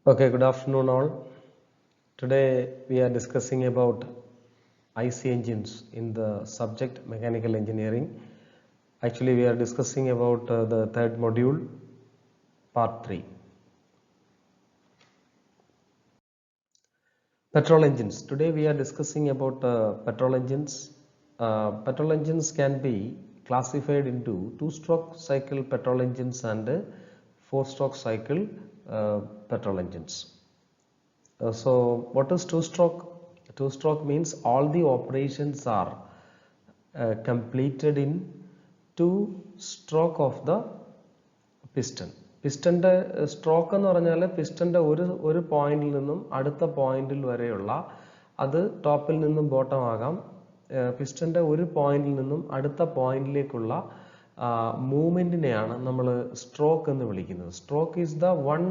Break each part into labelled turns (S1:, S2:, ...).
S1: Okay, good afternoon all. Today we are discussing about IC engines in the subject mechanical engineering. Actually, we are discussing about the third module, part 3. Petrol engines. Today we are discussing about petrol engines. Petrol engines can be classified into two-stroke cycle petrol engines and four-stroke cycle petrol engines. So what is two-stroke? Two-stroke means all the operations are completed in two stroke of the piston. പിസ്റ്റൻ്റെ stroke എന്ന് പറഞ്ഞാൽ പിസ്റ്റൻ്റെ ഒരു പോയിന്റിൽ നിന്നും അടുത്ത പോയിന്റിൽ വരെയുള്ള അത് ടോപ്പിൽ നിന്നും ബോട്ടം ആകാം. പിസ്റ്റൻ്റെ ഒരു പോയിന്റിൽ നിന്നും അടുത്ത പോയിന്റിലേക്കുള്ള മൂവ്മെന്റിനെയാണ് നമ്മൾ സ്ട്രോക്ക് എന്ന് വിളിക്കുന്നത്. Stroke is the one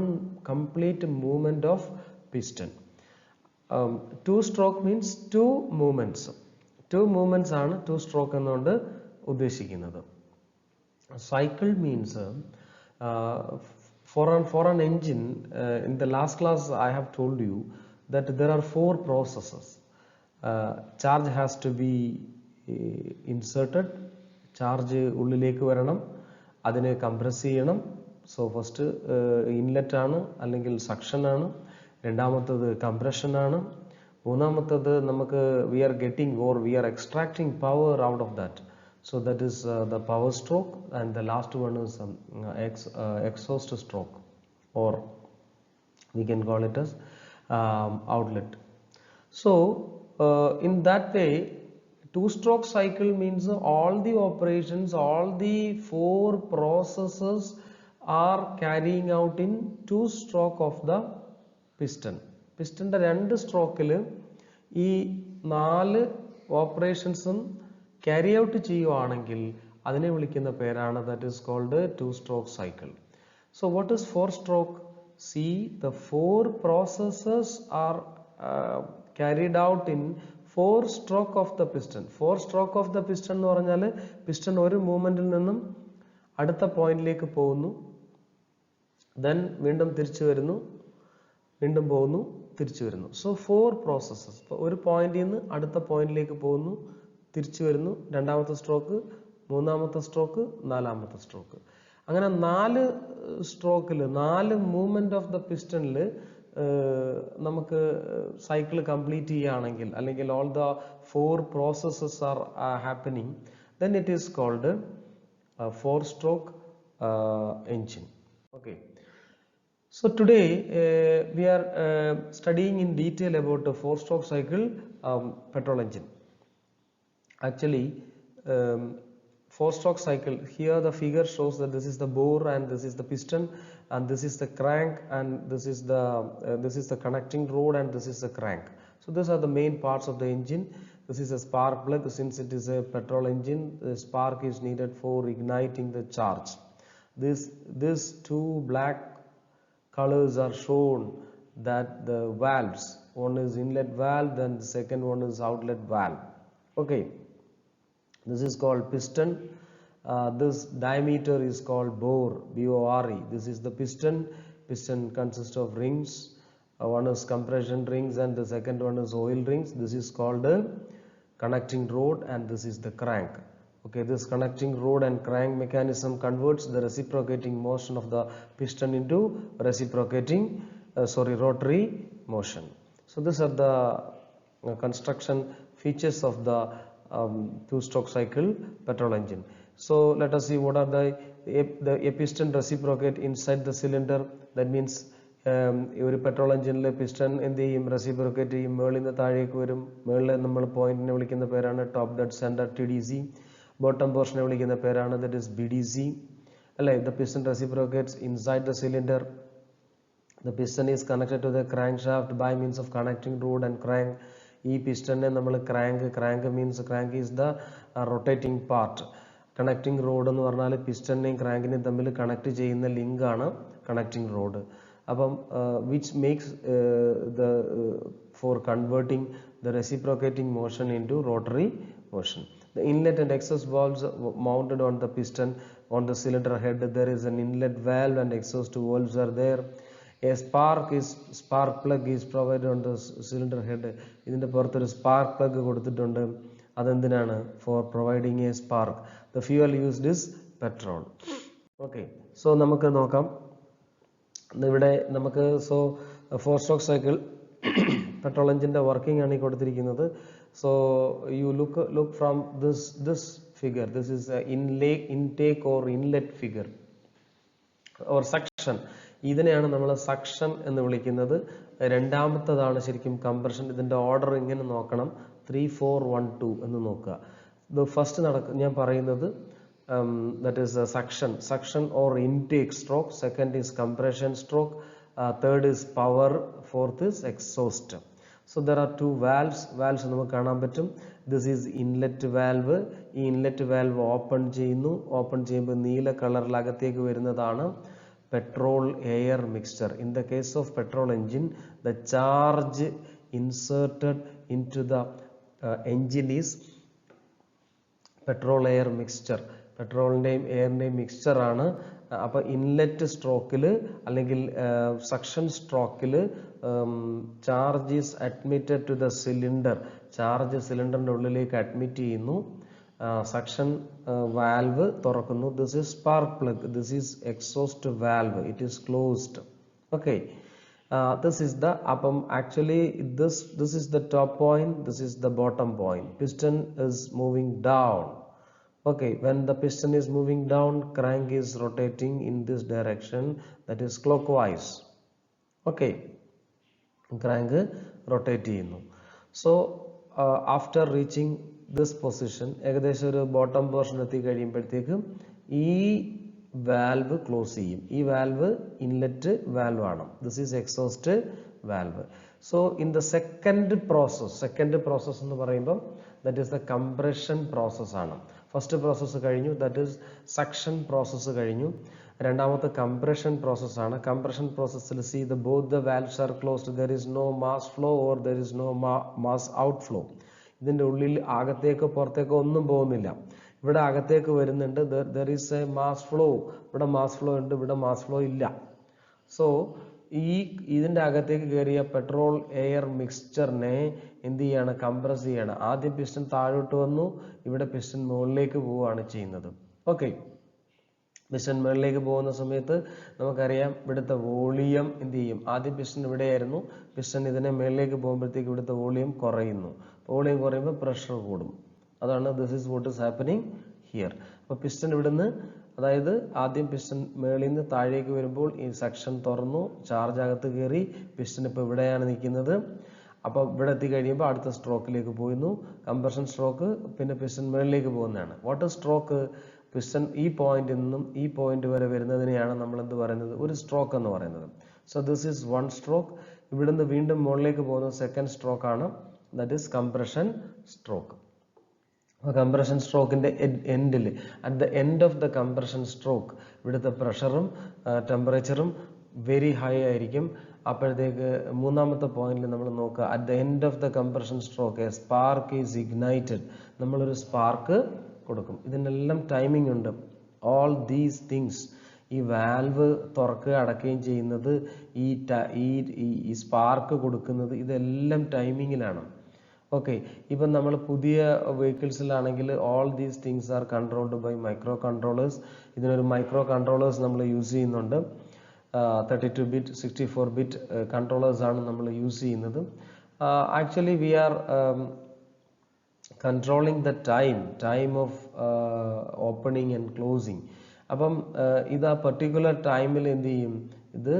S1: complete movement of piston. Two stroke means two movements. Two movements ആണ് two stroke എന്നുകൊണ്ട് ഉദ്ദേശിക്കുന്നത്. Cycle means for an engine, in the last class I have told you that there are four processes. Charge has to be inserted. Charge ഉള്ളിലേക്ക് വരണം, അതിനെ compress ചെയ്യണം. So first inlet ആണ് അല്ലെങ്കിൽ suction ആണ്, രണ്ടാമത്തേത് compression ആണ്, മൂന്നാമത്തേത് നമുക്ക് we are getting or we are extracting power out of that. So that is the power stroke, and the last one is exhaust stroke, or we can call it as outlet. So in that way, two-stroke cycle means all the operations, all the four processes are carrying out in two stroke of the piston. പിസ്റ്റൻ്റെ രണ്ട് സ്ട്രോക്കിൽ ഈ നാല് ഓപ്പറേഷൻസും carry out ചെയ്യുവാണെങ്കിൽ അതിനെ വിളിക്കുന്ന പേരാണ് that is called two-stroke cycle. So what is four-stroke? See, the four processes are carried out in four stroke of the piston. Four stroke of the piston എന്ന് പറഞ്ഞാൽ piston ഒരു മൂവ്മെന്റിൽ നിന്നും അടുത്ത പോയിന്റിലേക്ക് പോകുന്നു, then വീണ്ടും തിരിച്ചു വരുന്നു, വീണ്ടും പോകുന്നു, തിരിച്ചു വരുന്നു. So four processes. ഒരു പോയിന്റിൽ നിന്ന് അടുത്ത പോയിന്റിലേക്ക് പോകുന്നു, തിരിച്ചു വരുന്നു, രണ്ടാമത്തെ സ്ട്രോക്ക്, മൂന്നാമത്തെ സ്ട്രോക്ക്, നാലാമത്തെ സ്ട്രോക്ക്. അങ്ങനെ നാല് സ്ട്രോക്കിൽ നാല് മൂവ്മെന്റ് ഓഫ് ദ പിസ്റ്റണിൽ നമുക്ക് സൈക്കിൾ കംപ്ലീറ്റ് ചെയ്യുകയാണെങ്കിൽ, അല്ലെങ്കിൽ all the four processes are happening, then it is called four stroke engine. Okay. So today we are studying in detail about the four-stroke cycle petrol engine. Actually, four-stroke cycle, here the figure shows that this is the bore and this is the piston and this is the crank and this is the connecting rod and this is the crank. So these are the main parts of the engine. This is a spark plug. Since it is a petrol engine, the spark is needed for igniting the charge. This two black colors are shown that the valves, one is inlet valve, then the second one is outlet valve. Okay, this is called piston. This diameter is called bore, B-O-R-E. This is the piston. Piston consists of rings. One is compression rings and the second one is oil rings. This is called a connecting rod and this is the crank. Okay, this connecting rod and crank mechanism converts the reciprocating motion of the piston into rotary motion. So these are the construction features of the two-stroke cycle petrol engine. So let us see what are the piston reciprocate inside the cylinder. That means ഒരു petrol എഞ്ചിനിൽ piston എന്ത് ചെയ്യും, reciprocate ചെയ്യും, മേളിൽ നിന്ന് താഴേക്ക് വരും. മേളിൽ നമ്മൾ പോയിന്റിനെ വിളിക്കുന്ന പേരാണ് top dead centre, TDC. Bottom പോർഷനെ വിളിക്കുന്ന പേരാണ് that is BDC. അല്ലേ, the piston reciprocates inside the cylinder. The piston is connected to the crankshaft by means of connecting rod and crank. ഈ പിസ്റ്റനെ നമ്മൾ crank means crank is the rotating part. Connecting road എന്ന് പറഞ്ഞാൽ പിസ്റ്റണിനെയും ക്രാങ്കിനെയും തമ്മിൽ connect ചെയ്യുന്ന link ആണ് connecting road. അപ്പം which makes for converting the reciprocating motion into rotary motion. The inlet and exhaust valves mounted on the piston on the cylinder head. There is an inlet valve and exhaust valves are there. A spark plug is provided on the cylinder head. ഇതിൻ്റെ പുറത്തൊരു spark plug കൊടുത്തിട്ടുണ്ട്. അതെന്തിനാണ്? For providing a spark. The fuel used is petrol. Okay, so നമുക്ക് നോക്കാം. ഇവിടെ നമുക്ക് four stroke cycle petrol എഞ്ചിൻ്റെ working ആണ് ഈ കൊടുത്തിരിക്കുന്നത്. So you look from this figure. This is intake or inlet figure or suction. ഇതിനെയാണ് നമ്മൾ സക്ഷൻ എന്ന് വിളിക്കുന്നത്. രണ്ടാമത്തതാണ് ശരിക്കും കംപ്രഷൻ. ഇതിൻ്റെ ഓർഡർ ഇങ്ങനെ നോക്കണം, 3, 4, 1, 2 എന്ന് നോക്കുക. ഇത് ഫസ്റ്റ് ഞാൻ പറയുന്നത് that is suction or intake stroke. Second is compression stroke. Third is power. Fourth is exhaust. So there are two valves നമുക്ക് കാണാൻ പറ്റും. This is inlet valve. ഈ ഇൻലെറ്റ് വാൽവ് ഓപ്പൺ ചെയ്യുമ്പോൾ നീല കളറിൽ അകത്തേക്ക് വരുന്നതാണ് petrol air mixture. In the case of petrol engine, the charge inserted into the engine is petrol air mixture. പെട്രോളിൻ്റെയും എയറിൻ്റെയും മിക്സ്ചർ ആണ്. അപ്പോൾ ഇൻലെറ്റ് സ്ട്രോക്കിൽ അല്ലെങ്കിൽ സക്ഷൻ സ്ട്രോക്കിൽ charge is admitted to the cylinder. Charge സിലിണ്ടറിൻ്റെ ഉള്ളിലേക്ക് അഡ്മിറ്റ് ചെയ്യുന്നു. സക്ഷൻ വാൽവ് തുറക്കുന്നു. This is spark plug. This is exhaust valve. It is closed. Okay, this is the അപ്പം actually this is the top point. This is the bottom point. Piston is moving down. Okay, when the piston is moving down, crank is rotating in this direction, that is clockwise. Okay, crank rotate ചെയ്യുന്നു. So after reaching this position, ഏകദേശം ഒരു bottom portion എത്തി കഴിയുമ്പോഴത്തേക്ക് ഈ valve close ചെയ്യും. ഈ valve inlet valve ആണ്. This is exhaust valve. So in the second process എന്ന് പറയുമ്പോൾ that is the compression process ആണ്. ഫസ്റ്റ് പ്രോസസ്സ് കഴിഞ്ഞു, ദാറ്റ് ഈസ് സക്ഷൻ പ്രോസസ്സ് കഴിഞ്ഞു. രണ്ടാമത്തെ കംപ്രഷൻ പ്രോസസ്സാണ്. കംപ്രഷൻ പ്രോസസ്സിൽ see the both the valves are closed. There is no mass flow or there is no mass outflow. ഇതിൻ്റെ ഉള്ളിൽ അകത്തേക്കോ പുറത്തേക്കോ ഒന്നും പോകുന്നില്ല. ഇവിടെ അകത്തേക്ക് വരുന്നുണ്ട്. There is a mass flow. ഇവിടെ മാസ് ഫ്ലോ ഉണ്ട്, ഇവിടെ മാസ് ഫ്ലോ ഇല്ല. സോ ഇതിൻ്റെ അകത്തേക്ക് കയറിയ പെട്രോൾ എയർ മിക്സ്ചറിനെ എന്ത് ചെയ്യാണ്? കംപ്രസ് ചെയ്യാണ്. ആദ്യം പിസ്റ്റൺ താഴോട്ട് വന്നു, ഇവിടെ പിസ്റ്റൺ മുകളിലേക്ക് പോവുകയാണ് ചെയ്യുന്നത്. ഓക്കെ, പിസ്റ്റൺ മുകളിലേക്ക് പോകുന്ന സമയത്ത് നമുക്കറിയാം ഇവിടുത്തെ വോളിയം എന്ത് ചെയ്യും? ആദ്യം പിസ്റ്റൺ ഇവിടെയായിരുന്നു. പിസ്റ്റൺ ഇതിനെ മുകളിലേക്ക് പോകുമ്പോഴത്തേക്ക് ഇവിടുത്തെ വോളിയം കുറയുന്നു. വോളിയം കുറയുമ്പോൾ പ്രഷർ കൂടും. അതാണ് this is what is happening here. അപ്പോൾ പിസ്റ്റൺ ഇവിടുന്ന്, അതായത് ആദ്യം പിസ്റ്റൺ മേളിൽ നിന്ന് താഴേക്ക് വരുമ്പോൾ ഈ സെക്ഷൻ തുറന്നു, ചാർജ് അകത്ത് കയറി. പിസ്റ്റൺ ഇപ്പോൾ ഇവിടെയാണ് നിൽക്കുന്നത്. അപ്പോൾ ഇവിടെ എത്തി കഴിയുമ്പോൾ അടുത്ത സ്ട്രോക്കിലേക്ക് പോയിരുന്നു. Compression stroke. പിന്നെ പിസ്റ്റൺ മേളിലേക്ക് പോകുന്നതാണ്. Water stroke? പിസ്റ്റൺ ഈ പോയിന്റിൽ നിന്നും ഈ പോയിന്റ് വരെ വരുന്നതിനെയാണ് നമ്മൾ എന്ത് പറയുന്നത്? ഒരു സ്ട്രോക്ക് എന്ന് പറയുന്നത്. So this is one stroke. ഇവിടുന്ന് വീണ്ടും മുകളിലേക്ക് പോകുന്ന സെക്കൻഡ് സ്ട്രോക്ക് ആണ്. That is compression stroke. Compression സ്ട്രോക്കിൻ്റെ എൻഡിൽ, at the end of the compression stroke, ഇവിടുത്തെ പ്രഷറും ടെമ്പറേച്ചറും വെരി ഹൈ ആയിരിക്കും. അപ്പോഴത്തേക്ക് മൂന്നാമത്തെ പോയിന്റിൽ നമ്മൾ നോക്കുക, at the end of the compression stroke A spark is Ignited. നമ്മളൊരു സ്പാർക്ക് കൊടുക്കും. ഇതിനെല്ലാം ടൈമിംഗ് ഉണ്ട്. ഓൾ ദീസ് തിങ്സ്, ഈ വാൽവ് തുറക്കുക അടക്കുകയും ചെയ്യുന്നത്, ഈ സ്പാർക്ക് കൊടുക്കുന്നത്, ഇതെല്ലാം ടൈമിങ്ങിലാണ്. ഓക്കെ, ഇപ്പം നമ്മൾ പുതിയ വെഹിക്കിൾസിലാണെങ്കിൽ all these things are controlled by micro controllers. ഇതിനൊരു മൈക്രോ കൺട്രോളേഴ്സ് നമ്മൾ യൂസ് ചെയ്യുന്നുണ്ട്. 32 ബിറ്റ് 64 ബിറ്റ് കൺട്രോളേഴ്സ് ആണ് നമ്മൾ യൂസ് ചെയ്യുന്നത്. Actually we are controlling the time of opening and closing. അപ്പം ഇത് ആ പെർട്ടിക്കുലർ ടൈമിൽ എന്ത് ചെയ്യും? ഇത്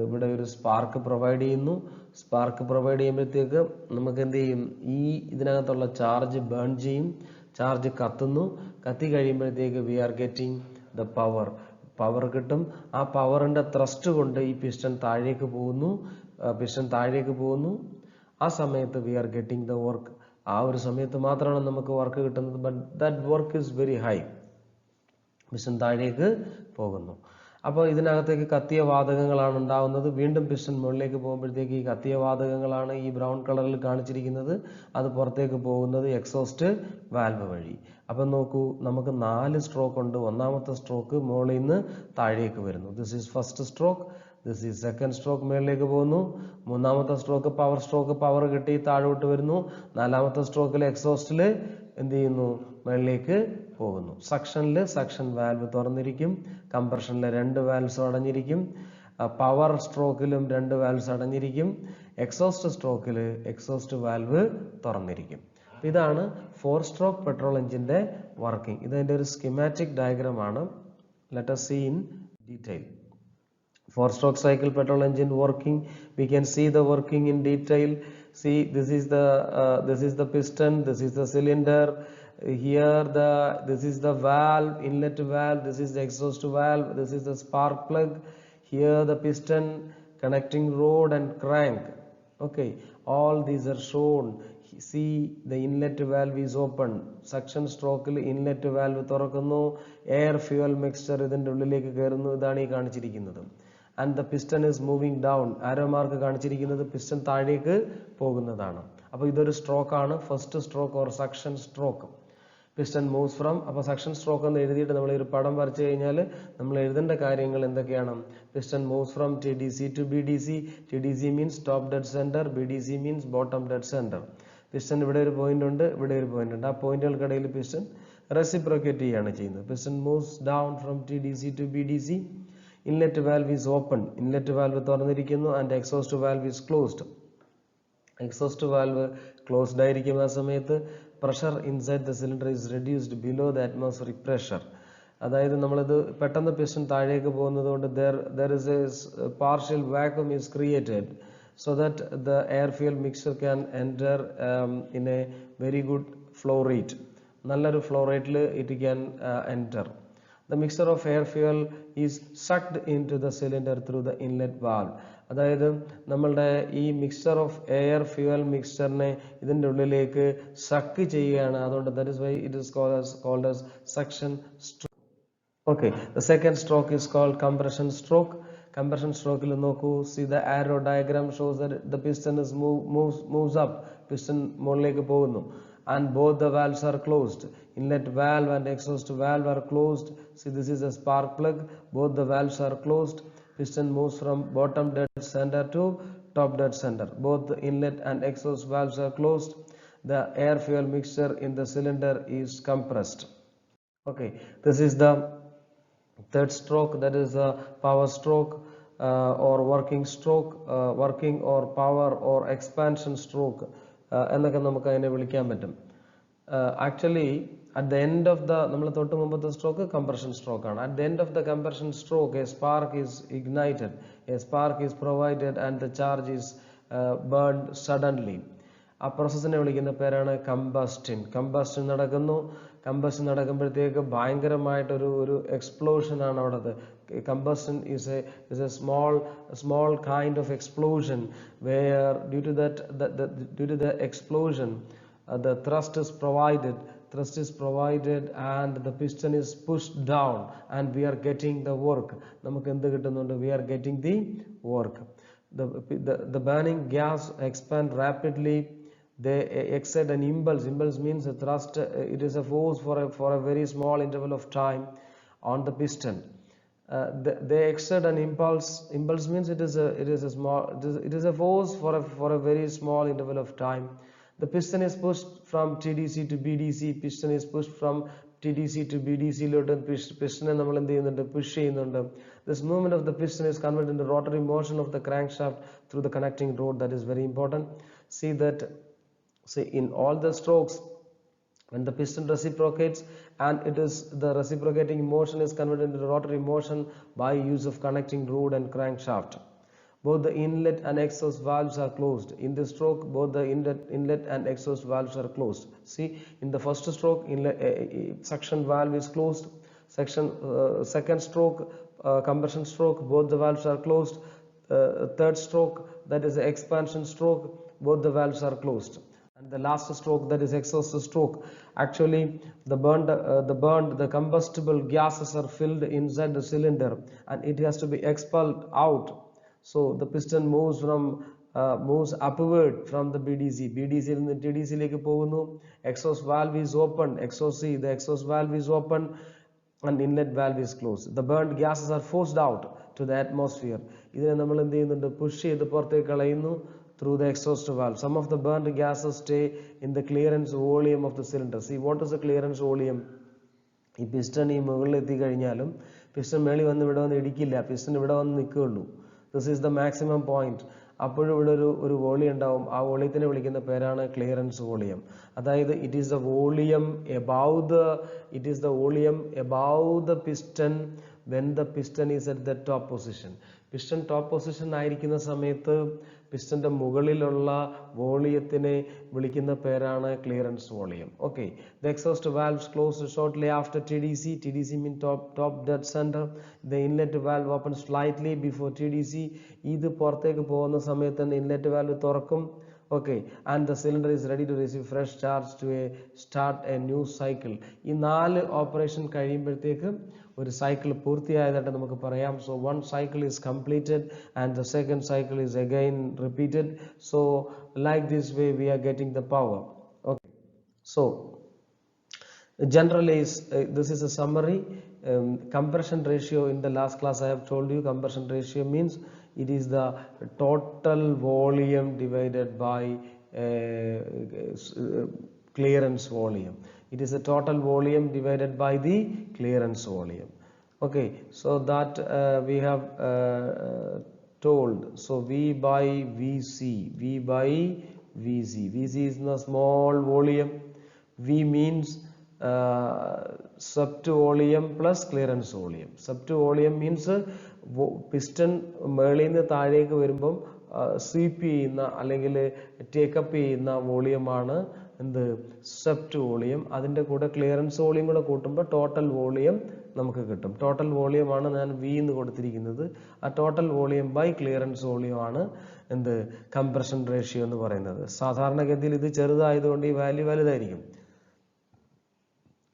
S1: ഇവിടെ ഒരു സ്പാർക്ക് പ്രൊവൈഡ് ചെയ്യുന്നു. സ്പാർക്ക് പ്രൊവൈഡ് ചെയ്യുമ്പോഴത്തേക്ക് നമുക്ക് എന്ത് ചെയ്യും? ഇതിനകത്തുള്ള ചാർജ് ബേൺ ചെയ്യും. ചാർജ് കത്തുന്നു. കത്തി കഴിയുമ്പോഴത്തേക്ക് we are getting the power കിട്ടും. ആ പവറിൻ്റെ ത്രസ്റ്റ് കൊണ്ട് ഈ പിസ്റ്റൺ താഴേക്ക് പോകുന്നു. ആ സമയത്ത് we are getting the work. ആ ഒരു സമയത്ത് മാത്രമാണ് നമുക്ക് വർക്ക് കിട്ടുന്നത്. But that work is very high. Piston താഴേക്ക് പോകുന്നു. അപ്പോൾ ഇതിനകത്തേക്ക് കത്തിയ വാതകങ്ങളാണ് ഉണ്ടാവുന്നത്. വീണ്ടും പിസ്റ്റൺ മുകളിലേക്ക് പോകുമ്പോഴത്തേക്ക് ഈ കത്തിയ വാതകങ്ങളാണ് ഈ ബ്രൗൺ കളറിൽ കാണിച്ചിരിക്കുന്നത്. അത് പുറത്തേക്ക് പോകുന്നത് എക്സോസ്റ്റ് വാൽവ് വഴി. അപ്പം നോക്കൂ, നമുക്ക് 4 സ്ട്രോക്ക് ഉണ്ട്. ഒന്നാമത്തെ സ്ട്രോക്ക് മുകളിൽ നിന്ന് താഴേക്ക് വരുന്നു. This is first stroke. This is second stroke മേളിലേക്ക് പോകുന്നു. മൂന്നാമത്തെ സ്ട്രോക്ക് പവർ കിട്ടി താഴോട്ട് വരുന്നു. നാലാമത്തെ സ്ട്രോക്കിൽ എക്സോസ്റ്റിൽ എന്ത് ചെയ്യുന്നു? മേളിലേക്ക് പോകുന്നു. സക്ഷനിൽ സക്ഷൻ വാൽവ് തുറന്നിരിക്കും. കംപ്രഷനിൽ 2 വാൽവ്സ് അടഞ്ഞിരിക്കും. പവർ സ്ട്രോക്കിലും 2 വാൽവ്സ് അടഞ്ഞിരിക്കും. എക്സോസ്റ്റ് സ്ട്രോക്കിൽ എക്സോസ്റ്റ് വാൽവ് തുറന്നിരിക്കും. ഇതാണ് 4 സ്ട്രോക്ക് പെട്രോൾ എഞ്ചിന്റെ വർക്കിംഗ്. ഇതിന്റെ ഒരു സ്കീമാറ്റിക് ഡയഗ്രാം ആണ്. Let us see in detail. 4 stroke cycle petrol engine working. We can see the working in detail. See, this is the piston, this is the cylinder. Here this is the valve, inlet valve. This is the exhaust valve. This is the spark plug. Here the piston, connecting rod and crank. Okay, all these are shown. See, the inlet valve is open. Suction stroke inlet valve തുറക്കുന്നു. Air fuel mixture ഇതിന്റെ ഉള്ളിലേക്ക് കയറുന്നു. ഇതാണ് ഈ കാണിച്ചിരിക്കുന്നത്. And the piston is moving down. Arrow mark കാണിച്ചിരിക്കുന്നത് piston താഴേക്ക് പോകുന്നതാണ്. അപ്പോൾ ഇതൊരു സ്ട്രോക്ക് ആണ്. First stroke or suction stroke. Piston moves from, അപ്പോൾ സക്ഷൻ സ്ട്രോക്ക് എന്ന് എഴുതിയിട്ട് നമ്മൾ ഒരു പടം വരച്ചു കഴിഞ്ഞാൽ നമ്മൾ എഴുതേണ്ട കാര്യങ്ങൾ എന്തൊക്കെയാണ്? Piston moves from TDC to BDC. TDC means top dead centre, BDC means bottom dead centre. Piston ഇവിടെ ഒരു പോയിന്റ് ഉണ്ട്, ഇവിടെ ഒരു പോയിന്റ് ഉണ്ട്. ആ പോയിന്റുകൾക്കിടയിൽ പിസ്റ്റൺ റെസിപ്രോക്കേറ്റ് ചെയ്യാണ് ചെയ്യുന്നത്. Piston moves down from TDC to BDC. Inlet valve is open. Inlet valve തുറന്നിരിക്കുന്നു. And exhaust valve is closed. Exhaust valve closed ആയിരിക്കും. ആ സമയത്ത് pressure inside the cylinder is reduced below the atmospheric pressure. അതായത് നമ്മളിത് പെട്ടെന്ന് piston താഴേക്ക് പോകുന്നത് കൊണ്ട് there is a partial vacuum is created so that the air fuel mixture can enter in a very good flow rate. നല്ലൊരു flow റേറ്റിൽ it can enter. The mixture of air fuel is sucked into the cylinder through the inlet valve. അതായത് നമ്മളുടെ ഈ mixture of air fuel മിക്സ്ചറിനെ ഇതിൻ്റെ ഉള്ളിലേക്ക് suck ചെയ്യുകയാണ്. അതുകൊണ്ട് that is why it is called as suction stroke. Okay, the second stroke is called compression stroke. Compression stroke il noku, see the arrow diagram shows that the piston is moves up. Piston മുകളിലേക്ക് പോകുന്നു. And both the valves are closed. Inlet valve and exhaust valve are closed. See, this is a spark plug. Both the valves are closed. Piston moves from bottom dead center to top dead center. Both the inlet and exhaust valves are closed. The air fuel mixture in the cylinder is compressed. Okay, this is the third stroke, that is a power stroke or working stroke, working or power or expansion stroke എന്നൊക്കെ നമുക്ക് അതിനെ വിളിക്കാൻ പറ്റും. Actually at the end of the നമ്മൾ തൊട്ട് മുമ്പത്തെ stroke compression stroke ആണ്. At the end of the compression stroke a spark is ignited, a spark is provided and the charge is burned suddenly. ആ പ്രോസസ്സിനെ വിളിക്കുന്ന പേരാണ് കമ്പസ്റ്റൻ. കമ്പസ്റ്റൻ നടക്കുന്നു. Combustion നടക്കുമ്പോഴത്തേക്ക് ഭയങ്കരമായിട്ടൊരു explosion ആണ് അവിടെ. Combustion is a small kind of explosion where due to the explosion the thrust is provided and the piston is pushed down and we are getting the work. നമുക്ക് എന്ത് കിട്ടുന്നുണ്ട്? We are getting the work. The burning gas expand rapidly. They exert an impulse. Impulse means a thrust. It is a force for a very small interval of time on the piston. They exert an impulse. Impulse means it is a force for a very small interval of time. The piston is pushed from TDC to BDC. Piston is pushed from TDC to BDC. Piston നമ്മൾ എന്ത് ചെയ്യുന്നുണ്ട്? Push ചെയ്യുന്നുണ്ട്. This movement of the piston is converted into rotary motion of the crankshaft through the connecting rod. That is very important. See in all the strokes when the piston reciprocates and the reciprocating motion is converted into rotary motion by use of connecting rod and crankshaft. Both the inlet and exhaust valves are closed. In this stroke both the inlet and exhaust valves are closed. See, in the first stroke suction valve is closed. Second stroke compression stroke, both the valves are closed. Third stroke, that is the expansion stroke, both the valves are closed. And the last stroke, that is exhaust stroke, actually the combustible gases are filled inside the cylinder and it has to be expelled out. So the piston moves upward from the BDC. BDC in the TDC like പോകുന്നു. Exhaust valve is open. The exhaust valve is open and inlet valve is closed. The burnt gases are forced out to the atmosphere. ഇതിനെ നമ്മൾ എന്ത് ചെയ്യുന്നുണ്ട്? Push ചെയ്ത് പുറത്തേക്ക് കളയുന്നു through the exhaust valve. Some of the burnt gases stay in the clearance volume of the cylinder. See, what is the clearance volume? ഈ piston ഈ മുകളിൽ എത്തിക്കഴിഞ്ഞാലും പിസ്റ്റൺ മേളിൽ വന്ന് ഇവിടെ വന്ന് ഇടിക്കില്ല, പിസ്റ്റൺ ഇവിടെ വന്ന് നിൽക്കുകയുള്ളൂ. This is the maximum point. അപ്പോഴും ഇവിടെ ഒരു വോളിയം ഉണ്ടാവും. ആ വോളിയത്തിനെ വിളിക്കുന്ന പേരാണ് ക്ലിയറൻസ് വോളിയം. അതായത് it is the volume above the piston when the piston is at the top position. Piston top position ആയിരിക്കുന്ന സമയത്ത് പിസ്റ്റന്റെ മുകളിലുള്ള വോളിയത്തിനെ വിളിക്കുന്ന പേരാണ് clearance volume. Okay, the exhaust valves closed shortly after TDC. TDC means top dead center. The inlet valve opens slightly before TDC. ഇത് പുറത്തേക്ക് പോകുന്ന സമയത്ത് തന്നെ ഇൻലെറ്റ് വാൽവ് തുറക്കും. Okay, and the cylinder is ready to receive fresh charge to start a new cycle. ഈ 4 operation കഴിയുമ്പോഴത്തേക്ക് ഒരു cycle പൂർത്തിയായതായിട്ട് നമുക്ക് പറയാം. So one cycle is completed and the second cycle is again repeated. So like this way we are getting the power. Okay, so generally this is a summary. Compression ratio, in the last class I have told you, compression ratio means it is the total volume divided by clearance volume. It is the total volume divided by the clearance volume. Okay, so that we have told. So V by VC, VC is the small volume. V means swept volume plus clearance volume. Swept volume means piston മേളിൽ നിന്ന് താഴേക്ക് വരുമ്പം sweep ചെയ്യുന്ന അല്ലെങ്കിൽ take up ചെയ്യുന്ന വോളിയമാണ് എന്ത്? Swept volume. അതിൻ്റെ കൂടെ ക്ലിയറൻസ് വോളിയം കൂടെ കൂട്ടുമ്പോൾ ടോട്ടൽ വോളിയം നമുക്ക് കിട്ടും. ടോട്ടൽ വോളിയമാണ് ഞാൻ വി എന്ന് കൊടുത്തിരിക്കുന്നത്. ആ total volume by clearance volume ആണ് എന്ത്? കംപ്രഷൻ റേഷ്യോ എന്ന് പറയുന്നത്. സാധാരണഗതിയിൽ ഇത് ചെറുതായതുകൊണ്ട് ഈ വാല്യൂ വലുതായിരിക്കും.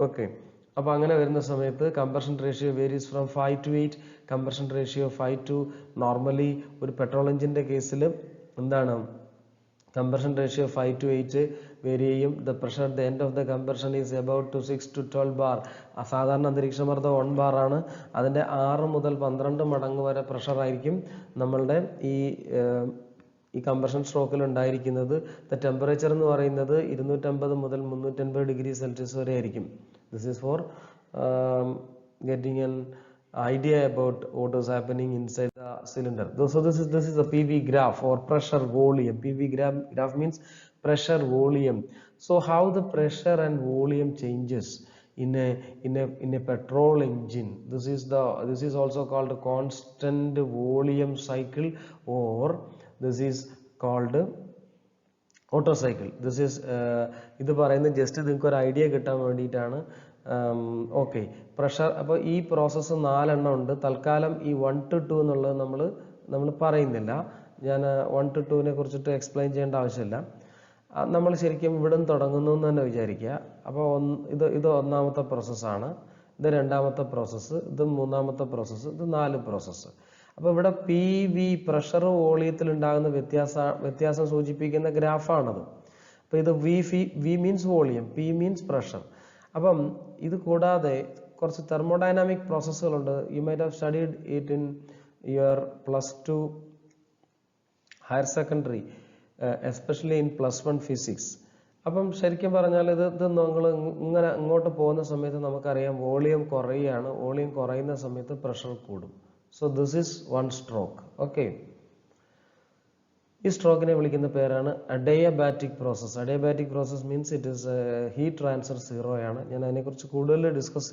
S1: ഓക്കെ, അപ്പോൾ അങ്ങനെ വരുന്ന സമയത്ത് compression ratio varies from 5 to 8. Compression ratio 5 to normally ഒരു പെട്രോൾ എഞ്ചിൻ്റെ കേസിൽ എന്താണ്? കംപ്രഷൻ റേഷ്യോ 5 to 8 വേരി ചെയ്യും. The pressure the end of the compression is about to 6 to 12 bar. സാധാരണ അന്തരീക്ഷമർദ്ദം 1 bar ആണ്. അതിൻ്റെ 6 മുതൽ 12 മടങ്ങ് വരെ പ്രഷർ ആയിരിക്കും നമ്മളുടെ ഈ കംപ്രഷൻ സ്ട്രോക്കിൽ ഉണ്ടായിരിക്കുന്നത്. ദ ടെമ്പറേച്ചർ എന്ന് പറയുന്നത് 250 മുതൽ 350 ഡിഗ്രി സെൽഷ്യസ് വരെ ആയിരിക്കും. This is for getting an idea about what is happening inside the cylinder. So this is a PV graph or pressure volume. PV graph means pressure volume. So how the pressure and volume changes in a petrol engine? This is also called a constant volume cycle, or this is called auto cycle. This is ഇത് പറയുന്നത് just നിങ്ങൾക്ക് ഒരു idea കിട്ടാൻ വേണ്ടിയിട്ടാണ്. Okay, pressure. അപ്പോൾ ഈ process 4 എണ്ണം ഉണ്ട്. തൽക്കാലം ഈ 1 to 2 എന്നുള്ളത് നമ്മൾ പറയുന്നില്ല. ഞാൻ 1 to 2 കുറിച്ചിട്ട് എക്സ്പ്ലെയിൻ ചെയ്യേണ്ട ആവശ്യമില്ല. നമ്മൾ ശരിക്കും ഇവിടെ നിന്ന് തുടങ്ങുന്നു എന്ന് തന്നെ വിചാരിക്കുക. അപ്പോൾ ഇത് ഒന്നാമത്തെ പ്രോസസ്സാണ്, ഇത് രണ്ടാമത്തെ പ്രോസസ്സ്, ഇത് മൂന്നാമത്തെ പ്രോസസ്സ്, ഇത് 4 പ്രോസസ്സ്. അപ്പോൾ ഇവിടെ പി വി പ്രഷർ വോളിയത്തിൽ ഉണ്ടാകുന്ന വ്യത്യാസം സൂചിപ്പിക്കുന്ന ഗ്രാഫാണത്. അപ്പോൾ ഇത് V means volume, P means pressure. അപ്പം ഇത് കൂടാതെ കുറച്ച് തെർമോഡൈനാമിക് പ്രോസസ്സുകളുണ്ട്. You might have studied it in your +2 higher secondary, especially in +1 physics. അപ്പം ശരിക്കും പറഞ്ഞാൽ ഇത് നിങ്ങൾ ഇങ്ങനെ ഇങ്ങോട്ട് പോകുന്ന സമയത്ത് നമുക്കറിയാം വോളിയം കുറയുകയാണ്. വോളിയം കുറയുന്ന സമയത്ത് പ്രഷർ കൂടും. So this is one stroke. Okay, ഈ സ്ട്രോക്കിനെ വിളിക്കുന്ന പേരാണ് adiabatic process. Adiabatic process means it is heat transfer 0 ആണ്. ഞാൻ അതിനെക്കുറിച്ച് കൂടുതൽ ഡിസ്കസ്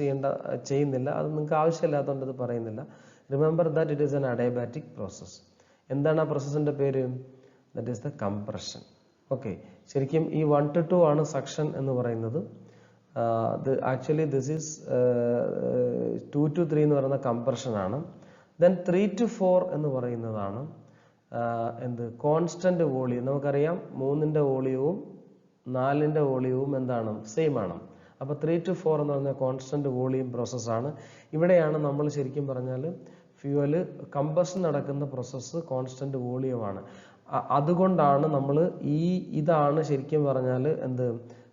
S1: ചെയ്യുന്നില്ല, അത് നിങ്ങൾക്ക് ആവശ്യമില്ലാത്തതുകൊണ്ട് ഇത് പറയുന്നില്ല. Remember that it is an adiabatic process. എന്താണ് ആ പ്രോസസ്സിൻ്റെ പേര്? That is the compression. Okay, ശരിക്കും ഈ 1 to 2 ആണ് സക്ഷൻ എന്ന് പറയുന്നത്. ആക്ച്വലി ദിസ് ഈസ് 2 to 3 എന്ന് പറയുന്ന കംപ്രഷൻ ആണ്. ദെൻ 3 to 4 എന്ന് പറയുന്നതാണ് കോൺസ്റ്റന്റ് വോളിയം. നമുക്കറിയാം 3ന്റെ വോളിയവും 4ന്റെ വോളിയവും എന്താണ്? സെയിം ആണ്. അപ്പോൾ 3 to 4 എന്ന് പറഞ്ഞാൽ കോൺസ്റ്റന്റ് വോളിയം പ്രോസസ്സാണ്. ഇവിടെയാണ് നമ്മൾ ശരിക്കും പറഞ്ഞാൽ ഫ്യൂവല് കമ്പഷൻ നടക്കുന്ന പ്രോസസ്സ് കോൺസ്റ്റന്റ് വോളിയമാണ്. അതുകൊണ്ടാണ് നമ്മൾ ഇതാണ് ശരിക്കും പറഞ്ഞാൽ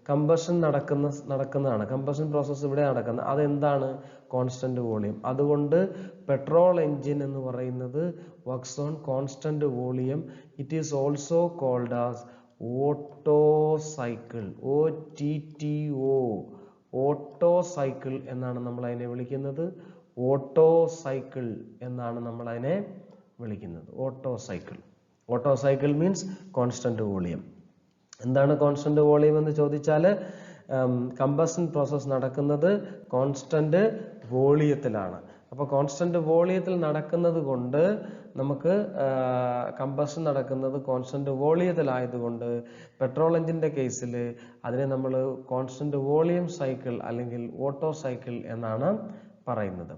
S1: കമ്പഷൻ നടക്കുന്നതാണ്. കമ്പഷൻ പ്രോസസ്സ് ഇവിടെ നടക്കുന്നത്. അതെന്താണ്? Constant volume. അതുകൊണ്ട് പെട്രോൾ എഞ്ചിൻ എന്ന് പറയുന്നത് works on constant volume. It is also called as Otto cycle. OTTO, Otto cycle എന്നാണ് നമ്മൾ അതിനെ വിളിക്കുന്നത്. ഓട്ടോ സൈക്കിൾ എന്നാണ് നമ്മൾ അതിനെ വിളിക്കുന്നത്. Auto cycle. Auto cycle means constant volume. എന്താണ് കോൺസ്റ്റന്റ് വോളിയം എന്ന് ചോദിച്ചാൽ, കമ്പഷൻ പ്രോസസ് നടക്കുന്നത് കോൺസ്റ്റന്റ് വോളിയത്തിലാണ്. അപ്പോൾ കോൺസ്റ്റന്റ് വോളിയത്തിൽ നടക്കുന്നത് കൊണ്ട് നമുക്ക് കമ്പഷൻ നടക്കുന്നത് കോൺസ്റ്റന്റ് വോളിയത്തിലായതുകൊണ്ട് പെട്രോൾ എഞ്ചിന്റെ കേസിൽ അതിനെ നമ്മൾ കോൺസ്റ്റന്റ് വോളിയം സൈക്കിൾ അല്ലെങ്കിൽ ഓട്ടോ സൈക്കിൾ എന്നാണ് പറയുന്നത്.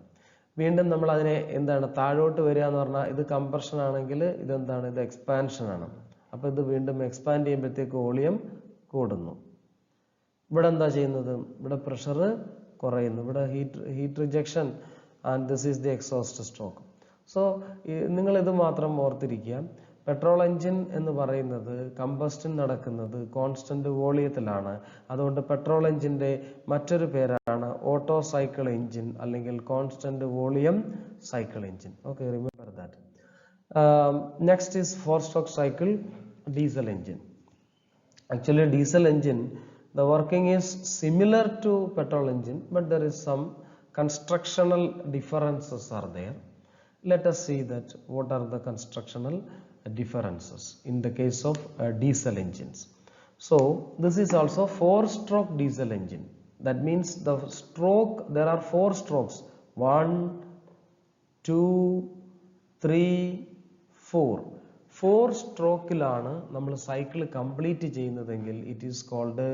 S1: വീണ്ടും നമ്മൾ അതിനെ എന്താണ് താഴോട്ട് വരിക എന്ന് പറഞ്ഞാൽ, ഇത് കംപ്രഷൻ ആണെങ്കിൽ ഇതെന്താണ്? ഇത് എക്സ്പാൻഷൻ ആണ്. അപ്പോൾ ഇത് വീണ്ടും എക്സ്പാൻഡ് ചെയ്യുമ്പോഴത്തേക്ക് വോളിയം കൂടുന്നു. ഇവിടെ എന്താ ചെയ്യുന്നത്? ഇവിടെ പ്രഷർ കുറയുന്നു. ഇവിടെ heat rejection and this is the exhaust stroke. So നിങ്ങൾ ഇത് മാത്രം ഓർത്തിരിക്കുക. പെട്രോൾ എഞ്ചിൻ എന്ന് പറയുന്നത് കമ്പസ്റ്റൻ നടക്കുന്നത് കോൺസ്റ്റന്റ് വോളിയത്തിലാണ്. അതുകൊണ്ട് പെട്രോൾ എഞ്ചിന്റെ മറ്റൊരു പേരാണ് ഓട്ടോ സൈക്കിൾ എഞ്ചിൻ അല്ലെങ്കിൽ constant volume cycle engine. Okay, remember that. Next is 4-stroke cycle diesel engine. Actually, diesel engine, the working is similar to petrol engine, but there is some constructional differences are there. Let us see that what are the constructional differences in the case of diesel engines. So this is also 4-stroke diesel engine. That means the stroke, there are 4 strokes, 1, 2, 3, 4. 4 സ്ട്രോക്കിലാണ് നമ്മൾ cycle complete ചെയ്യുന്നതെങ്കിൽ it is called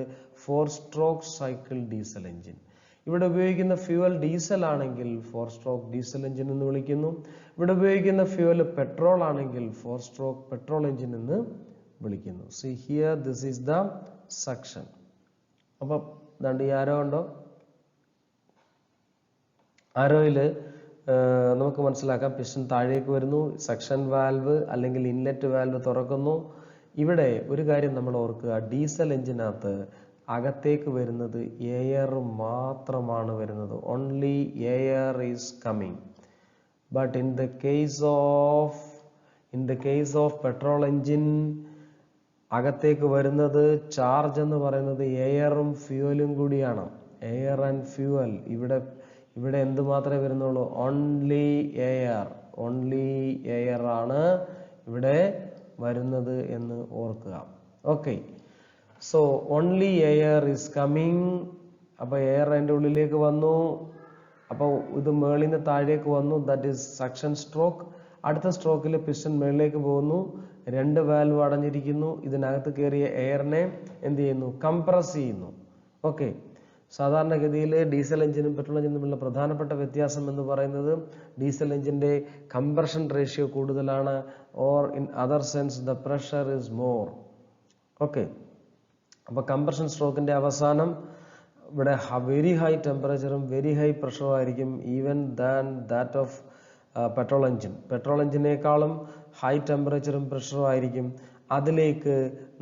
S1: 4-stroke cycle diesel engine. ഇവിടെ ഉപയോഗിക്കുന്ന fuel diesel ആണെങ്കിൽ 4-stroke diesel engine എന്ന് വിളിക്കുന്നു. ഇവിടെ ഉപയോഗിക്കുന്ന ഫ്യൂവൽ പെട്രോൾ ആണെങ്കിൽ 4-stroke petrol engine എന്ന് വിളിക്കുന്നു. See here, this is the suction. അപ്പം ദാണ്ട് ഈ ആരോ ഉണ്ടോ? ആരോയില് നമുക്ക് മനസ്സിലാക്കാം പിസ്റ്റൺ താഴേക്ക് വരുന്നു, സക്ഷൻ വാൽവ് അല്ലെങ്കിൽ ഇൻലെറ്റ് വാൽവ് തുറക്കുന്നു. ഇവിടെ ഒരു കാര്യം നമ്മൾ ഓർക്കുക, ഡീസൽ എഞ്ചിനകത്ത് അകത്തേക്ക് വരുന്നത് എയർ മാത്രമാണ് വരുന്നത്. Only air is coming. But in the case of petrol engine അകത്തേക്ക് വരുന്നത് ചാർജ് എന്ന് പറയുന്നത് എയറും ഫ്യൂവലും കൂടിയാണ്. Air and fuel. ഇവിടെ എന്ത് മാത്രമേ വരുന്നുള്ളൂ? ഓൺലി എയർ ആണ് ഇവിടെ വരുന്നത് എന്ന് ഓർക്കുക. Okay, so only air is coming. അപ്പൊ എയർ അതിൻ്റെ ഉള്ളിലേക്ക് വന്നു. അപ്പോൾ ഇത് മേളിൽ നിന്ന് താഴേക്ക് വന്നു. That is suction stroke. അടുത്ത സ്ട്രോക്കിൽ പിസ്റ്റൺ മേളിലേക്ക് പോകുന്നു. 2 വാൽവ് അടഞ്ഞിരിക്കുന്നു. ഇതിനകത്ത് കയറിയ എയറിനെ എന്ത് ചെയ്യുന്നു? കംപ്രസ് ചെയ്യുന്നു. ഓക്കെ, സാധാരണഗതിയിൽ ഡീസൽ എഞ്ചിനും പെട്രോൾ എഞ്ചിനും തമ്മിലുള്ള പ്രധാനപ്പെട്ട വ്യത്യാസം എന്ന് പറയുന്നത് ഡീസൽ എഞ്ചിന്റെ കംപ്രഷൻ റേഷ്യോ കൂടുതലാണ്, or in other sense the pressure is more. Okay, അപ്പൊ കംപ്രഷൻ സ്ട്രോക്കിന്റെ അവസാനം ഇവിടെ വെരി ഹൈ ടെമ്പറേച്ചറും വെരി ഹൈ പ്രഷറും ആയിരിക്കും, even than that of petrol engine. Petrol എഞ്ചിനേക്കാളും ഹൈ ടെമ്പറേച്ചറും പ്രഷറും ആയിരിക്കും. അതിലേക്ക്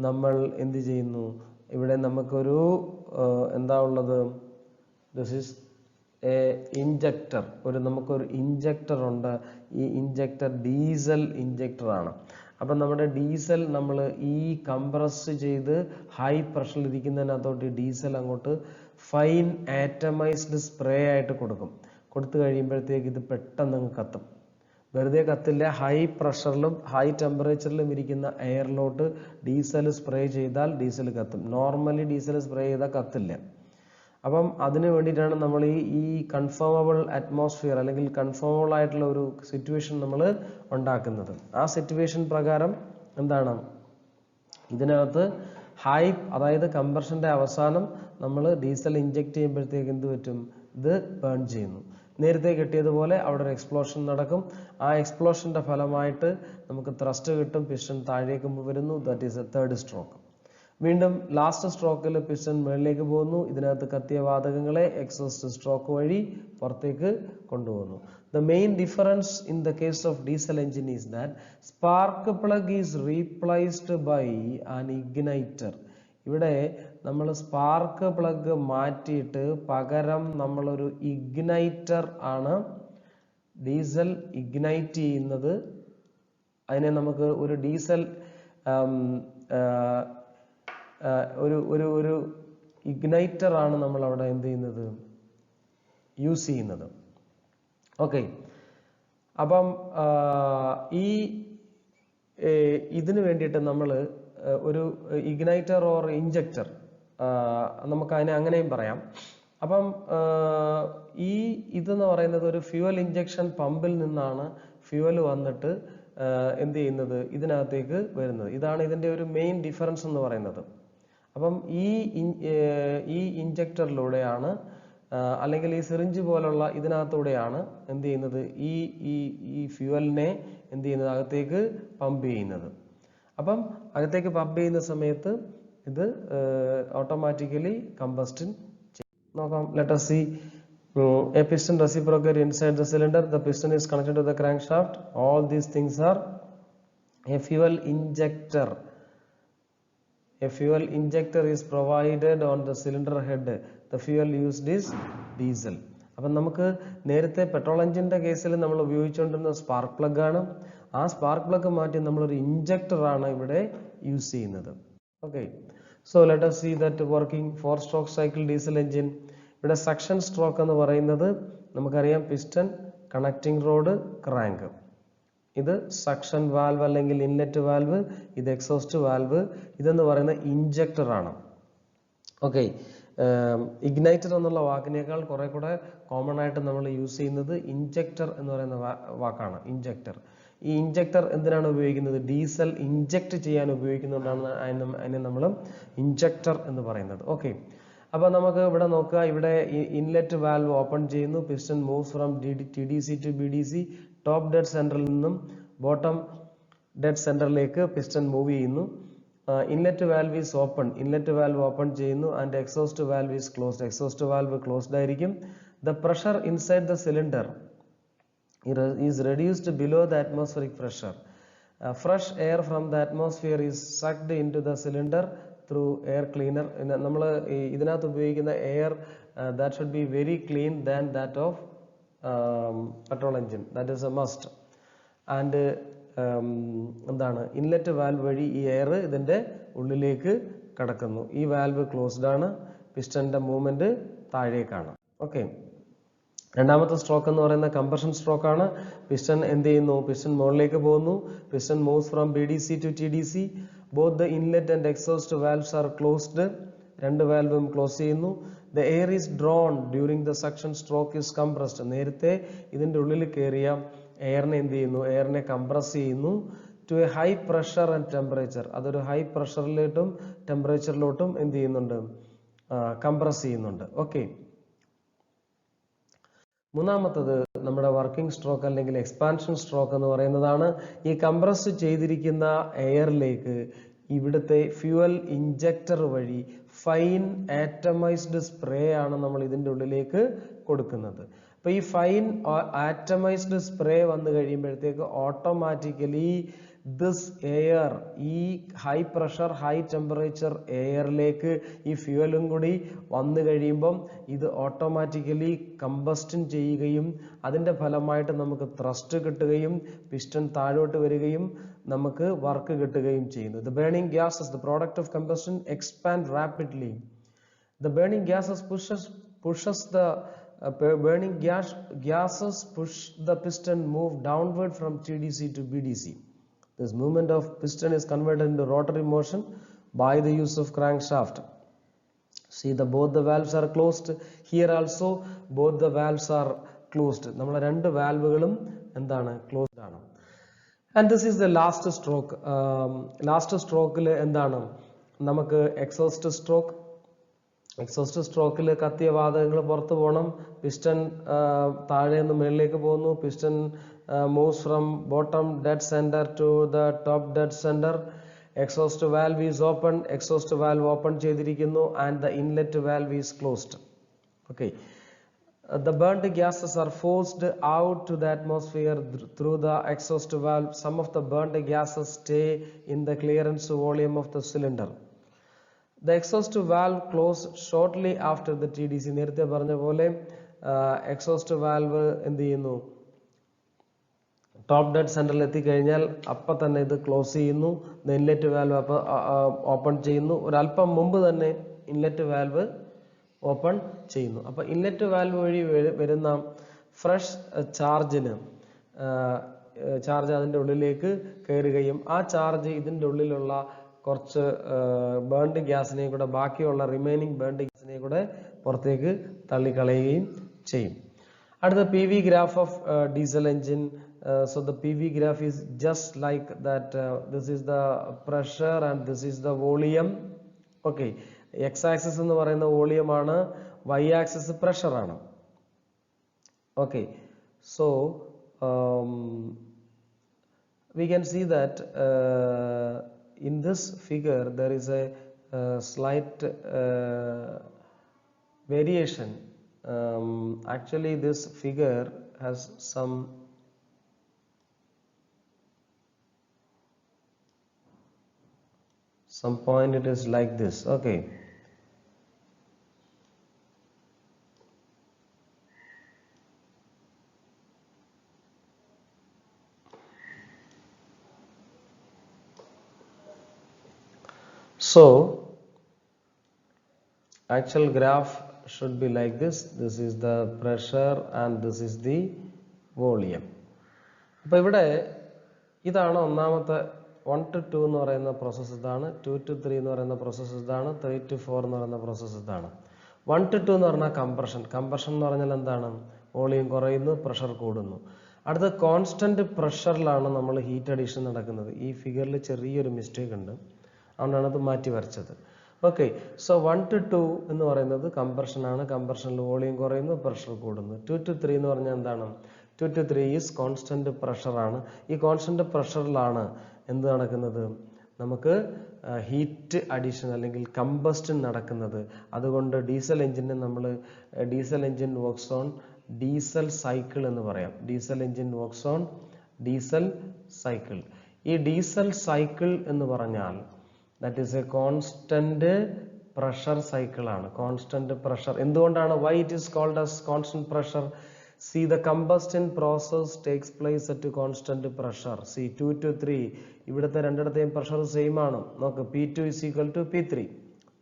S1: നമ്മൾ എന്ത് ചെയ്യുന്നു? ഇവിടെ നമുക്കൊരു എന്താ ഉള്ളത്? This is A injector. നമുക്കൊരു ഇഞ്ചക്ടർ ഉണ്ട്. ഈ ഇഞ്ചക്ടർ ഡീസൽ ഇഞ്ചക്ടർ ആണ്. അപ്പം നമ്മുടെ ഡീസൽ നമ്മൾ ഈ കംപ്രസ് ചെയ്ത് ഹൈ പ്രഷറിൽ ഇരിക്കുന്നതിനകത്തോട്ട് ഡീസൽ അങ്ങോട്ട് ഫൈൻ ആറ്റമൈസ്ഡ് സ്പ്രേ ആയിട്ട് കൊടുത്തു കഴിയുമ്പോഴത്തേക്ക് ഇത് പെട്ടെന്ന് അങ്ങ് കത്തും. വെറുതെ കത്തില്ല, ഹൈ പ്രഷറിലും ഹൈ ടെമ്പറേച്ചറിലും ഇരിക്കുന്ന എയറിലോട്ട് ഡീസൽ സ്പ്രേ ചെയ്താൽ ഡീസൽ കത്തും. നോർമലി ഡീസൽ സ്പ്രേ ചെയ്താൽ കത്തില്ല. അപ്പം അതിനു വേണ്ടിയിട്ടാണ് നമ്മൾ ഈ കൺഫേമബിൾ അറ്റ്മോസ്ഫിയർ അല്ലെങ്കിൽ കൺഫേമബിൾ ആയിട്ടുള്ള ഒരു സിറ്റുവേഷൻ നമ്മൾ ഉണ്ടാക്കുന്നത്. ആ സിറ്റുവേഷൻ പ്രകാരം എന്താണ് ഇതിനകത്ത് ഹൈ, അതായത് കംപ്രഷന്റെ അവസാനം നമ്മൾ ഡീസൽ ഇഞ്ചക്ട് ചെയ്യുമ്പോഴത്തേക്ക് എന്ത് പറ്റും? ഇത് ബേൺ ചെയ്യുന്നു. നേരത്തെ കിട്ടിയതുപോലെ അവിടെ ഒരു എക്സ്പ്ലോഷൻ നടക്കും. ആ എക്സ്പ്ലോഷന്റെ ഫലമായിട്ട് നമുക്ക് ത്രസ്റ്റ് കിട്ടും, പിസ്റ്റൺ താഴേക്ക് വരുന്നു. That is A 3rd stroke. വീണ്ടും ലാസ്റ്റ് സ്ട്രോക്കിൽ പിസ്റ്റൺ മുകളിലേക്ക് പോകുന്നു. ഇതിനകത്ത് കത്തിയ വാതകങ്ങളെ എക്സോസ്റ്റ് സ്ട്രോക്ക് വഴി പുറത്തേക്ക് കൊണ്ടുപോകുന്നു. The main difference in the case of diesel engine is that spark plug is replaced by an igniter. ഇവിടെ നമ്മൾ സ്പാർക്ക് പ്ലഗ് മാറ്റിയിട്ട് പകരം നമ്മളൊരു ഇഗ്നൈറ്റർ ആണ് ഡീസൽ ഇഗ്നൈറ്റ് ചെയ്യുന്നത്. അതിനെ നമുക്ക് ഒരു ഡീസൽ ഒരു ഇഗ്നൈറ്റർ ആണ് നമ്മൾ അവിടെ എന്ത് ചെയ്യുന്നത്, യൂസ് ചെയ്യുന്നത്. ഓക്കെ, അപ്പം ഇതിന് വേണ്ടിയിട്ട് നമ്മൾ ഒരു ഇഗ്നൈറ്റർ ഓർ ഇഞ്ചക്ടർ, നമുക്ക് അതിനെ അങ്ങനെയും പറയാം. അപ്പം ഇതെന്ന് പറയുന്നത് ഒരു ഫ്യൂവൽ ഇഞ്ചക്ഷൻ പമ്പിൽ നിന്നാണ് ഫ്യൂവൽ വന്നിട്ട് എന്ത് ചെയ്യുന്നത്, ഇതിനകത്തേക്ക് വരുന്നത്. ഇതാണ് ഇതിൻ്റെ ഒരു മെയിൻ ഡിഫറൻസ് എന്ന് പറയുന്നത്. അപ്പം ഈ ഇഞ്ചക്ടറിലൂടെയാണ് അല്ലെങ്കിൽ ഈ സിറിഞ്ച് പോലുള്ള ഇതിനകത്തൂടെയാണ് എന്ത് ചെയ്യുന്നത്, ഈ ഫ്യൂവലിനെ എന്ത് ചെയ്യുന്നത്, അകത്തേക്ക് പമ്പ് ചെയ്യുന്നത്. അപ്പം അകത്തേക്ക് പമ്പ് ചെയ്യുന്ന സമയത്ത് ഇത് ഓട്ടോമാറ്റിക്കലി കമ്പസ്റ്റൻ ചെയ്യും. നോക്കാം, let us see. A piston reciprocator inside the cylinder. The piston is connected to the crankshaft. All these things are a fuel injector. A fuel injector is provided on the cylinder head. The fuel used is diesel. അപ്പം നമുക്ക് നേരത്തെ petrol എഞ്ചിൻ്റെ കേസിൽ നമ്മൾ ഉപയോഗിച്ചുകൊണ്ടിരുന്ന spark plug ആണ്. ആ spark plug മാറ്റി നമ്മളൊരു ഇഞ്ചക്ടർ ആണ് ഇവിടെ യൂസ് ചെയ്യുന്നത്. Okay, so let us see that working 4-stroke cycle diesel engine. ഇവിടെ സക്ഷൻ സ്ട്രോക്ക് എന്ന് പറയുന്നത് നമുക്കറിയാം, പിസ്റ്റൺ, കണക്റ്റിംഗ് റോഡ്, ക്രാങ്ക്. ഇത് സക്ഷൻ വാൽവ് അല്ലെങ്കിൽ ഇൻലെറ്റ് വാൽവ്, ഇത് എക്സോസ്റ്റ് വാൽവ്. ഇതെന്ന് പറയുന്ന ഇഞ്ചക്ടർ ആണ്. ഓക്കെ, ഇഗ്നൈറ്റർ എന്നുള്ള വാക്കിനേക്കാൾ കുറെ കൂടെ കോമൺ ആയിട്ട് നമ്മൾ യൂസ് ചെയ്യുന്നത് ഇഞ്ചക്ടർ എന്ന് പറയുന്ന വാക്കാണ്, ഇഞ്ചക്ടർ. ഈ ഇഞ്ചക്ടർ എന്തിനാണ് ഉപയോഗിക്കുന്നത്, ഡീസൽ ഇഞ്ചക്ട് ചെയ്യാൻ ഉപയോഗിക്കുന്നതുകൊണ്ടാണ് അതിനെ നമ്മൾ ഇഞ്ചക്ടർ എന്ന് പറയുന്നത്. ഓക്കെ, അപ്പോൾ നമുക്ക് ഇവിടെ നോക്കുക, ഇവിടെ ഇൻലെറ്റ് വാൽവ് ഓപ്പൺ ചെയ്യുന്നു, piston moves from TDC to BDC. Top dead സെന്ററിൽ നിന്നും ബോട്ടം ഡെഡ് സെന്ററിലേക്ക് പിസ്റ്റൺ മൂവ് ചെയ്യുന്നു. Inlet valve is open, inlet valve open ചെയ്യുന്നു. And exhaust valve is closed, exhaust valve closed ആയിരിക്കും. The pressure inside the cylinder is reduced below the atmospheric pressure. Fresh air from the atmosphere is sucked into the cylinder through air cleaner. നമ്മൾ ഇതിനകത്ത് ഉപയോഗിക്കുന്ന air that should be very clean than that of petrol engine. That is a must. And എന്താണ്, inlet valve വഴി ഈ air ഇതിൻ്റെ ഉള്ളിലേക്ക് കടക്കുന്നു. ഈ വാൽവ് ക്ലോസ്ഡ് ആണ്, പിസ്റ്റന്റെ മൂവ്മെന്റ് താഴേക്കാണ്. ഓക്കെ, രണ്ടാമത്തെ സ്ട്രോക്ക് എന്ന് പറയുന്ന കംപ്രഷൻ സ്ട്രോക്ക് ആണ്. പിസ്റ്റൺ എന്ത് ചെയ്യുന്നു, പിസ്റ്റൺ മുകളിലേക്ക് പോകുന്നു. Piston moves from BDC to TDC. Both the inlet and exhaust valves are closed, രണ്ട് വാൽവും ക്ലോസ് ചെയ്യുന്നു. The air is drawn during the suction stroke is compressed. നേരത്തെ ഇതിൻ്റെ ഉള്ളിൽ കയറിയ എയറിനെ എന്ത് ചെയ്യുന്നു, എയറിനെ കംപ്രസ് ചെയ്യുന്നു to a high pressure and temperature. അതൊരു ഹൈ പ്രഷറിലോട്ടും ടെമ്പറേച്ചറിലോട്ടും എന്ത് ചെയ്യുന്നുണ്ട്, കംപ്രസ് ചെയ്യുന്നുണ്ട്. ഓക്കെ, മൂന്നാമത്തത് നമ്മുടെ വർക്കിംഗ് സ്ട്രോക്ക് അല്ലെങ്കിൽ എക്സ്പാൻഷൻ സ്ട്രോക്ക് എന്ന് പറയുന്നതാണ്. ഈ കംപ്രസ് ചെയ്തിരിക്കുന്ന എയറിലേക്ക് ഇവിടുത്തെ ഫ്യൂവൽ ഇഞ്ചക്ടർ വഴി ഫൈൻ ആറ്റമൈസ്ഡ് സ്പ്രേ ആണ് നമ്മൾ ഇതിൻ്റെ ഉള്ളിലേക്ക് കൊടുക്കുന്നത്. അപ്പൊ ഈ ഫൈൻ ആറ്റമൈസ്ഡ് സ്പ്രേ വന്നു കഴിയുമ്പോഴത്തേക്ക് ഓട്ടോമാറ്റിക്കലി ദിസ് എയർ, ഈ ഹൈ പ്രഷർ ഹൈ ടെമ്പറേച്ചർ എയറിലേക്ക് ഈ ഫ്യൂവലും കൂടി വന്നു കഴിയുമ്പം ഇത് ഓട്ടോമാറ്റിക്കലി കമ്പസ്റ്റൻ ചെയ്യുകയും അതിൻ്റെ ഫലമായിട്ട് നമുക്ക് ത്രസ്റ്റ് കിട്ടുകയും പിസ്റ്റൺ താഴോട്ട് വരികയും നമുക്ക് വർക്ക് കിട്ടുകയും ചെയ്യുന്നു. The burning gases, the product of combustion, expand rapidly. The burning gases pushes the burning gases push the piston move downward from TDC to BDC. This movement of piston is converted into rotary motion by the use of crankshaft. See, both the valves are closed. Here also both the valves are closed. നമ്മളെ രണ്ട് വാൽവുകളും എന്താണ്, closed ആണ്. And this is the last stroke. Last സ്ട്രോക്കിൽ എന്താണ്, നമുക്ക് exhaust stroke. Exhaust സ്ട്രോക്കിൽ കത്തിയ വാതകങ്ങൾ പുറത്തു പോകണം. പിസ്റ്റൺ താഴെ നിന്ന് മുകളിലേക്ക് പോകുന്നു. Piston moves from bottom dead center to the top dead center. Exhaust valve is open, exhaust valve open ചെയ്തിരിക്കുന്നു, and the inlet valve is closed. Okay, the burnt gases are forced out to the atmosphere through the exhaust valve. Some of the burnt gases stay in the clearance volume of the cylinder. The exhaust valve closed shortly after the TDC. നേരത്തെ പറഞ്ഞ പോലെ exhaust valve എന്ത് ചെയ്യുന്നു, top dead സെന്ററിൽ എത്തിക്കഴിഞ്ഞാൽ അപ്പം തന്നെ ഇത് ക്ലോസ് ചെയ്യുന്നു. ഇൻലെറ്റ് വാൽവ് അപ്പോൾ ഓപ്പൺ ചെയ്യുന്നു. ഒരല്പം മുമ്പ് തന്നെ ഇൻലെറ്റ് വാൽവ് ഓപ്പൺ ചെയ്യുന്നു. അപ്പോൾ ഇൻലെറ്റ് വാൽവ് വഴി വരുന്ന ഫ്രഷ് ചാർജ് അതിൻ്റെ ഉള്ളിലേക്ക് കയറുകയും ആ ചാർജ് ഇതിൻ്റെ ഉള്ളിലുള്ള കുറച്ച് ബേൺഡ് ഗ്യാസിനെ കൂടെ, ബാക്കിയുള്ള റിമൈനിങ് ബേൺഡ് ഗ്യാസിനെ കൂടെ പുറത്തേക്ക് തള്ളിക്കളയുകയും ചെയ്യും. അടുത്ത PV graph of diesel engine. So the PV graph is just like that. This is the pressure and this is the volume. Okay, x-axis എന്ന് പറയുന്ന വോളിയം ആണ്, y-axis pressure ആണ്. Okay, so we can see that in this figure there is a slight variation. Actually this figure has some point. It is like this. Okay, so actual graph should be like this. This is the pressure and this is the volume. അപ്പോൾ ഇവിടെ ഇതാണ് ഒന്നാമത്തെ 1 to 2 എന്ന് പറയുന്ന process ഇതാണ്, 2 to 3 എന്ന് പറയുന്ന process ഇതാണ്, 3 to 4 എന്ന് പറയുന്ന പ്രോസസ്സ് ഇതാണ്. 1 to 2 എന്ന് പറഞ്ഞാൽ കംപ്രഷൻ എന്ന് പറഞ്ഞാൽ എന്താണ്, വോളിയം കുറയുന്നു, പ്രഷർ കൂടുന്നു. അടുത്ത കോൺസ്റ്റന്റ് പ്രഷറിലാണ് നമ്മൾ ഹീറ്റ് അഡീഷൻ നടക്കുന്നത്. ഈ ഫിഗറിൽ ചെറിയൊരു മിസ്റ്റേക്ക് ഉണ്ട്, അതുകൊണ്ടാണ് അത് മാറ്റി വരച്ചത്. ഓക്കെ, സോ 1 to 2 എന്ന് പറയുന്നത് കംപ്രഷനാണ്, കംപ്രഷനിൽ വോളിയം കുറയുന്നു, പ്രഷർ കൂടുന്നു. 2 to 3 എന്ന് പറഞ്ഞാൽ എന്താണ്, 2 to 3 ഈസ് കോൺസ്റ്റന്റ് പ്രഷറാണ്. ഈ കോൺസ്റ്റന്റ് പ്രഷറിലാണ് എന്ത് നടക്കുന്നത്, നമുക്ക് ഹീറ്റ് അഡീഷൻ അല്ലെങ്കിൽ കമ്പസ്റ്റൻ നടക്കുന്നത്. അതുകൊണ്ട് ഡീസൽ എഞ്ചിനെ നമ്മൾ diesel engine works on diesel cycle എന്ന് പറയാം. Diesel engine works on diesel cycle. ഈ ഡീസൽ സൈക്കിൾ എന്ന് പറഞ്ഞാൽ that is a constant pressure cycle ആണ്. കോൺസ്റ്റന്റ് പ്രഷർ എന്തുകൊണ്ടാണ്, why it is called as constant pressure? See, the combustion process takes place at constant pressure. See, 2 to 3 ഇവിടുത്തെ രണ്ടിടത്തെയും pressure same ആണ്. നോക്ക്, P2 is equal to P3.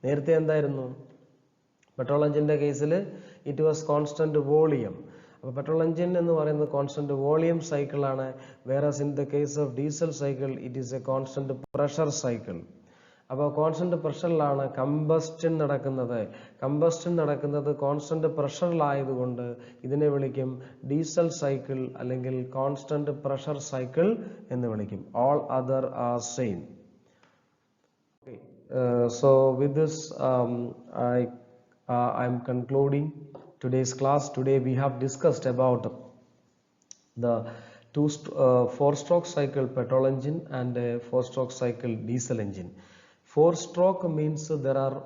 S1: നേരത്തെ എന്തായിരുന്നു, petrol എഞ്ചിന്റെ കേസിൽ it was constant volume. അപ്പോൾ petrol engine എന്ന് പറയുന്നത് കോൺസ്റ്റന്റ് വോളിയം സൈക്കിൾ ആണ്. Whereas in the case of diesel cycle it is a constant pressure cycle. അപ്പോൾ കോൺസ്റ്റന്റ് പ്രഷറിലാണ് കമ്പസ്റ്റൻ നടക്കുന്നത്. കോൺസ്റ്റന്റ് പ്രഷറിലായതുകൊണ്ട് ഇതിനെ വിളിക്കും ഡീസൽ സൈക്കിൾ അല്ലെങ്കിൽ കോൺസ്റ്റന്റ് പ്രഷർ സൈക്കിൾ എന്ന് വിളിക്കും. All other are same. So with this I am concluding today's class. Today we have discussed about the 4-stroke cycle petrol engine and a 4-stroke cycle diesel engine. 4-stroke means there are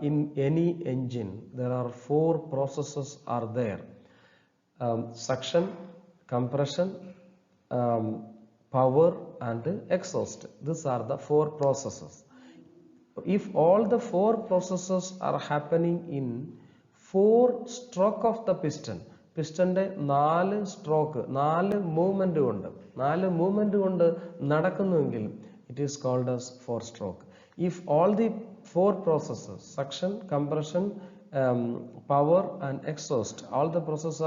S1: in any engine there are 4 processes are there. Suction, compression, power and exhaust. These are the 4 processes. If all the 4 processes are happening in 4 stroke of the piston, പിസ്റ്റന്റെ 4 stroke 4 movement കൊണ്ട് നടക്കുന്നുവെങ്കിൽ it is called as 4-stroke. If all the 4 processes, suction, compression, power and exhaust, all the processes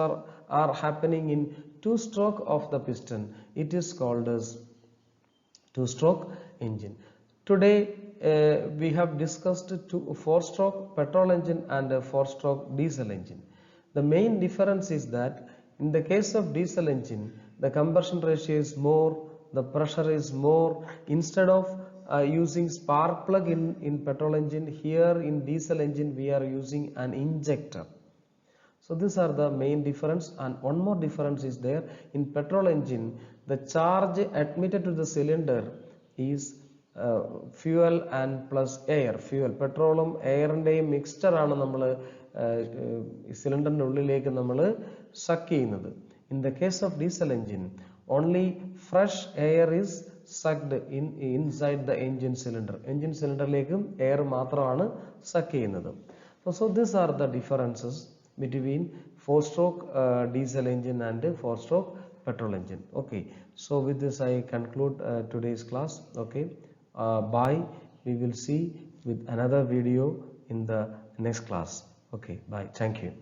S1: are happening in 2-stroke of the piston, it is called as 2-stroke engine. Today we have discussed 4-stroke petrol engine and a 4-stroke diesel engine. The main difference is that in the case of diesel engine the combustion ratio is more, the pressure is more. Instead of using spark plug in petrol engine, here in diesel engine we are using an injector. So these are the main difference. And one more difference is there. In petrol engine the charge admitted to the cylinder is fuel and plus air. Fuel, petrolum airന്റെയും mixture ആണ് നമ്മൾ സിലിണ്ടറിന്റെ ഉള്ളിലേക്ക് നമ്മൾ suck ചെയ്യുന്നത്. In the case of diesel engine only fresh air is sucked inside the engine cylinder. Engine cylinderലേക്കും air മാത്രമാണ് suck ചെയ്യുന്നത്. So these are the differences between 4-stroke diesel engine and 4-stroke petrol engine. Okay, so with this I conclude today's class. Okay, bye. We will see with another video in the next class. Okay, bye. Thank you.